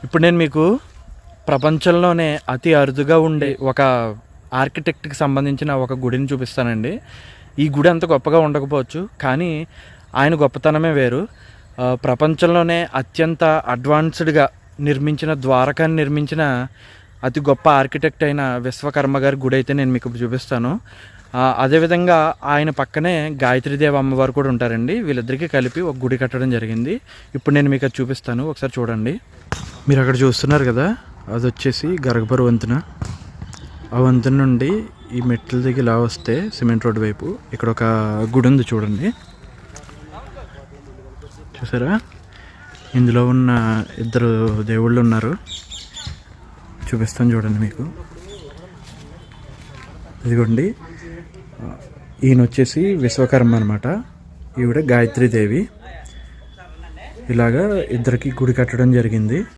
ఇప్పుడు నేను మీకు ప్రపంచంలోనే అతి అరుదుగా ఉండే ఒక ఆర్కిటెక్ట్కి సంబంధించిన ఒక గుడిని చూపిస్తానండి. ఈ గుడి అంత గొప్పగా ఉండకపోవచ్చు, కానీ ఆయన గొప్పతనమే వేరు. ప్రపంచంలోనే అత్యంత అడ్వాన్స్డ్గా నిర్మించిన ద్వారకాన్ని నిర్మించిన అతి గొప్ప ఆర్కిటెక్ట్ అయిన విశ్వకర్మ గారి గుడి అయితే నేను మీకు చూపిస్తాను. అదేవిధంగా ఆయన పక్కనే గాయత్రీదేవి అమ్మవారు కూడా ఉంటారండి. వీళ్ళిద్దరికీ కలిపి ఒక గుడి కట్టడం జరిగింది. ఇప్పుడు నేను మీకు అది చూపిస్తాను, ఒకసారి చూడండి. మీరు అక్కడ చూస్తున్నారు కదా, అది వచ్చేసి గరగబరు వంతెన. ఆ వంతెన నుండి ఈ మెట్ల దగ్గర ఇలా వస్తే సిమెంట్ రోడ్డు వైపు ఇక్కడ ఒక గుడి ఉంది చూడండి. చూసారా, ఇందులో ఉన్న ఇద్దరు దేవుళ్ళు ఉన్నారు. చూపిస్తాను చూడండి మీకు. ఇదిగోండి, ఈయన వచ్చేసి విశ్వకర్మ అనమాట, ఈవిడ గాయత్రీదేవి. ఇలాగా ఇద్దరికి గుడి కట్టడం జరిగింది.